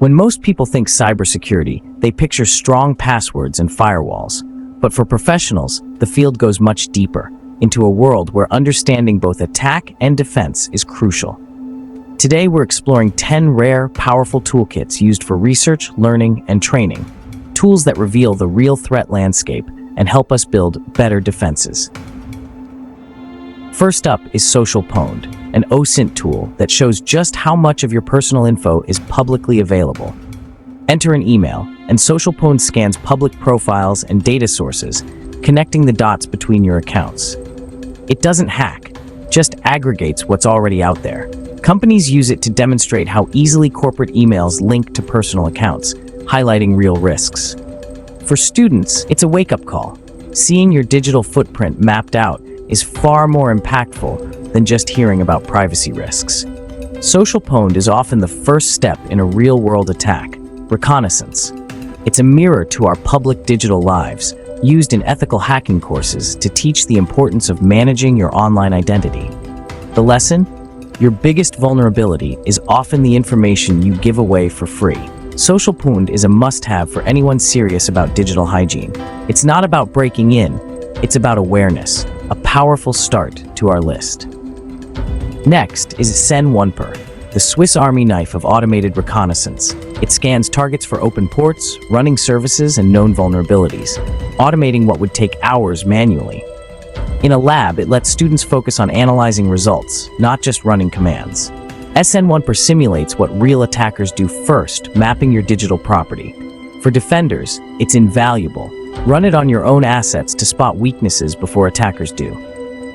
When most people think cybersecurity, they picture strong passwords and firewalls. But for professionals, the field goes much deeper, into a world where understanding both attack and defense is crucial. Today, we're exploring 10 rare, powerful toolkits used for research, learning, and training. Tools that reveal the real threat landscape and help us build better defenses. First up is SocialPwned, an OSINT tool that shows just how much of your personal info is publicly available. Enter an email, and SocialPwned scans public profiles and data sources, connecting the dots between your accounts. It doesn't hack, just aggregates what's already out there. Companies use it to demonstrate how easily corporate emails link to personal accounts, highlighting real risks. For students, it's a wake-up call. Seeing your digital footprint mapped out is far more impactful than just hearing about privacy risks. SocialPwned is often the first step in a real-world attack, reconnaissance. It's a mirror to our public digital lives, used in ethical hacking courses to teach the importance of managing your online identity. The lesson? Your biggest vulnerability is often the information you give away for free. SocialPwned is a must-have for anyone serious about digital hygiene. It's not about breaking in, it's about awareness, a powerful start to our list. Next is SocialPwned, the Swiss Army knife of automated reconnaissance. It scans targets for open ports, running services, and known vulnerabilities, automating what would take hours manually. In a lab, it lets students focus on analyzing results, not just running commands. SocialPwned simulates what real attackers do first, mapping your digital property. For defenders, it's invaluable. Run it on your own assets to spot weaknesses before attackers do.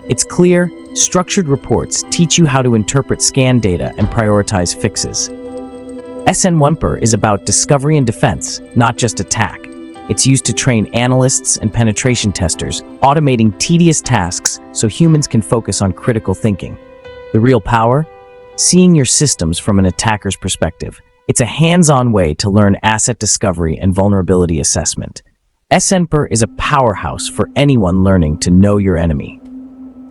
Its clear, structured reports teach you how to interpret scan data and prioritize fixes. SocialPwned is about discovery and defense, not just attack. It's used to train analysts and penetration testers, automating tedious tasks so humans can focus on critical thinking. The real power? Seeing your systems from an attacker's perspective. It's a hands-on way to learn asset discovery and vulnerability assessment. SocialPwned is a powerhouse for anyone learning to know your enemy.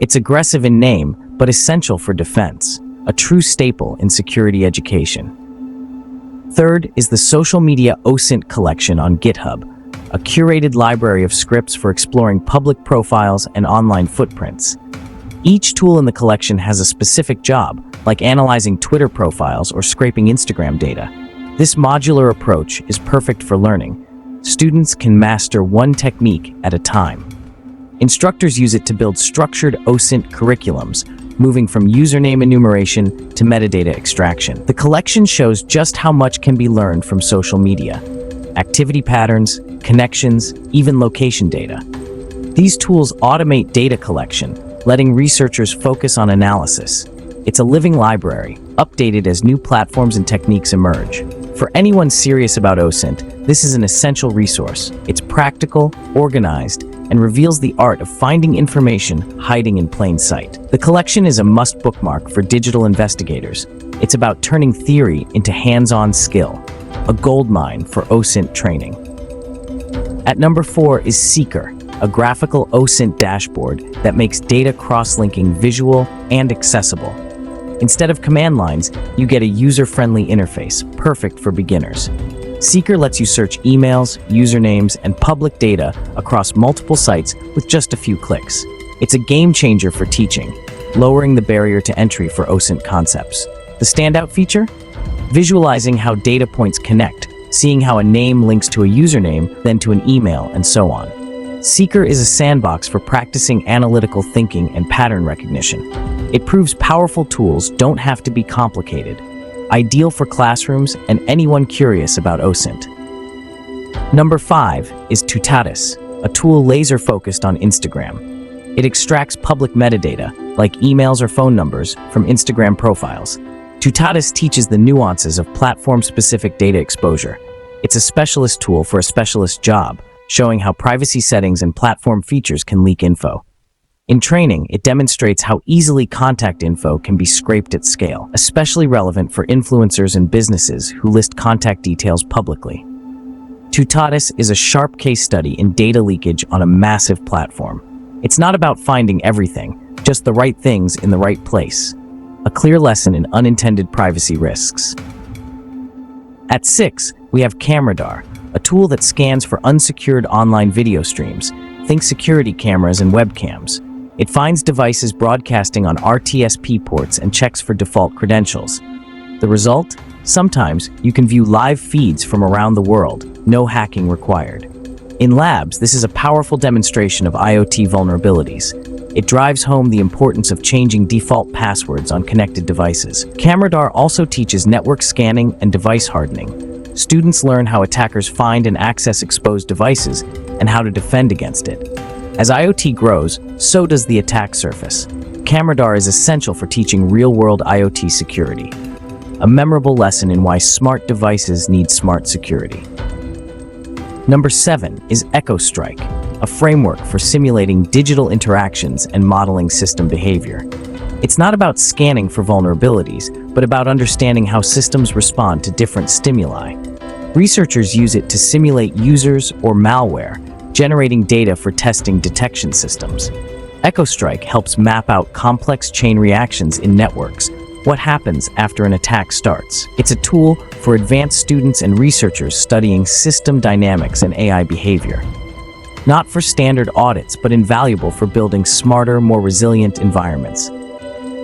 It's aggressive in name, but essential for defense, a true staple in security education. Third is the social media OSINT collection on GitHub, a curated library of scripts for exploring public profiles and online footprints. Each tool in the collection has a specific job, like analyzing Twitter profiles or scraping Instagram data. This modular approach is perfect for learning. Students can master one technique at a time. Instructors use it to build structured OSINT curriculums, moving from username enumeration to metadata extraction. The collection shows just how much can be learned from social media. Activity patterns, connections, even location data. These tools automate data collection, letting researchers focus on analysis. It's a living library, updated as new platforms and techniques emerge. For anyone serious about OSINT, this is an essential resource. It's practical, organized, and reveals the art of finding information hiding in plain sight. The collection is a must bookmark for digital investigators. It's about turning theory into hands-on skill, a goldmine for OSINT training. At number 4 is Seekr, a graphical OSINT dashboard that makes data cross-linking visual and accessible. Instead of command lines, you get a user-friendly interface, perfect for beginners. Seekr lets you search emails, usernames, and public data across multiple sites with just a few clicks. It's a game changer for teaching, lowering the barrier to entry for OSINT concepts. The standout feature? Visualizing how data points connect, seeing how a name links to a username, then to an email, and so on. Seekr is a sandbox for practicing analytical thinking and pattern recognition. It proves powerful tools don't have to be complicated, ideal for classrooms and anyone curious about OSINT. Number 5 is Toutatis, a tool laser-focused on Instagram. It extracts public metadata, like emails or phone numbers, from Instagram profiles. Toutatis teaches the nuances of platform-specific data exposure. It's a specialist tool for a specialist job, showing how privacy settings and platform features can leak info. In training, it demonstrates how easily contact info can be scraped at scale, especially relevant for influencers and businesses who list contact details publicly. Toutatis is a sharp case study in data leakage on a massive platform. It's not about finding everything, just the right things in the right place. A clear lesson in unintended privacy risks. At 6, we have Cameradar, a tool that scans for unsecured online video streams. Think security cameras and webcams. It finds devices broadcasting on RTSP ports and checks for default credentials. The result? Sometimes you can view live feeds from around the world, no hacking required. In labs, this is a powerful demonstration of IoT vulnerabilities. It drives home the importance of changing default passwords on connected devices. Cameradar also teaches network scanning and device hardening. Students learn how attackers find and access exposed devices and how to defend against it. As IoT grows, so does the attack surface. Cameradar is essential for teaching real-world IoT security. A memorable lesson in why smart devices need smart security. Number 7 is EchoStrike, a framework for simulating digital interactions and modeling system behavior. It's not about scanning for vulnerabilities, but about understanding how systems respond to different stimuli. Researchers use it to simulate users or malware, generating data for testing detection systems. EchoStrike helps map out complex chain reactions in networks. What happens after an attack starts? It's a tool for advanced students and researchers studying system dynamics and AI behavior. Not for standard audits, but invaluable for building smarter, more resilient environments.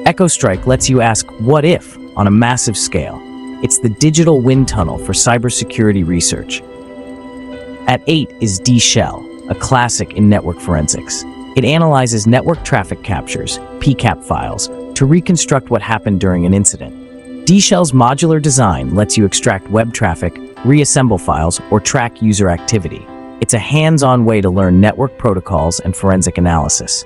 EchoStrike lets you ask what if on a massive scale. It's the digital wind tunnel for cybersecurity research. At 8 is Dshell, a classic in network forensics. It analyzes network traffic captures, PCAP files, to reconstruct what happened during an incident. Dshell's modular design lets you extract web traffic, reassemble files, or track user activity. It's a hands-on way to learn network protocols and forensic analysis.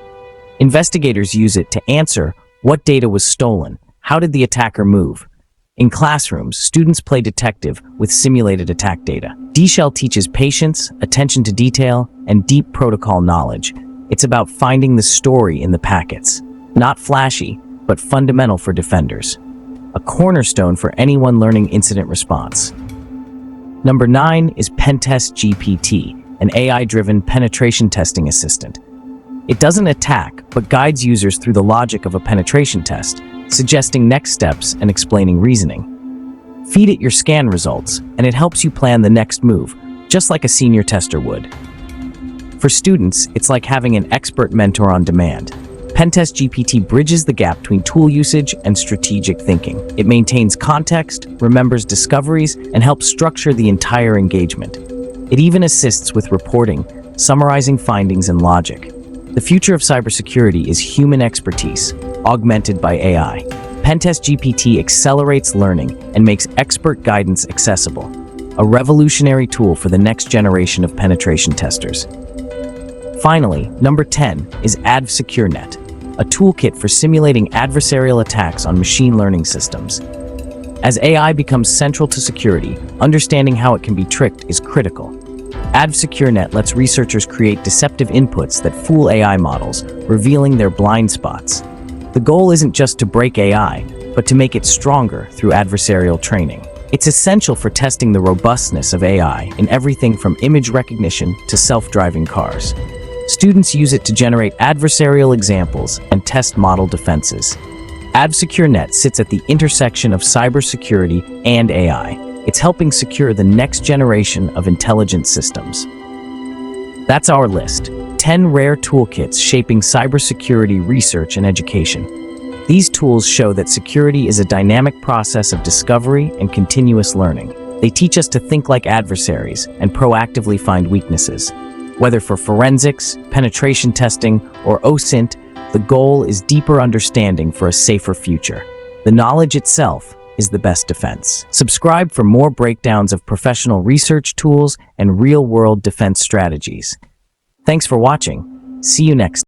Investigators use it to answer what data was stolen, how did the attacker move. In classrooms, students play detective with simulated attack data. Dshell teaches patience, attention to detail, and deep protocol knowledge. It's about finding the story in the packets. Not flashy, but fundamental for defenders. A cornerstone for anyone learning incident response. Number 9 is PentestGPT, an AI-driven penetration testing assistant. It doesn't attack, but guides users through the logic of a penetration test, suggesting next steps and explaining reasoning. Feed it your scan results, and it helps you plan the next move, just like a senior tester would. For students, it's like having an expert mentor on demand. PentestGPT bridges the gap between tool usage and strategic thinking. It maintains context, remembers discoveries, and helps structure the entire engagement. It even assists with reporting, summarizing findings and logic. The future of cybersecurity is human expertise, augmented by AI. PentestGPT accelerates learning and makes expert guidance accessible, a revolutionary tool for the next generation of penetration testers. Finally, number 10 is AdvSecureNet, a toolkit for simulating adversarial attacks on machine learning systems. As AI becomes central to security, understanding how it can be tricked is critical. AdvSecureNet lets researchers create deceptive inputs that fool AI models, revealing their blind spots. The goal isn't just to break AI, but to make it stronger through adversarial training. It's essential for testing the robustness of AI in everything from image recognition to self-driving cars. Students use it to generate adversarial examples and test model defenses. AdvSecureNet sits at the intersection of cybersecurity and AI. It's helping secure the next generation of intelligent systems. That's our list. 10 rare toolkits shaping cybersecurity research and education. These tools show that security is a dynamic process of discovery and continuous learning. They teach us to think like adversaries and proactively find weaknesses. Whether for forensics, penetration testing, or OSINT, the goal is deeper understanding for a safer future. The knowledge itself is the best defense. Subscribe for more breakdowns of professional research tools and real-world defense strategies. Thanks for watching. See you next time.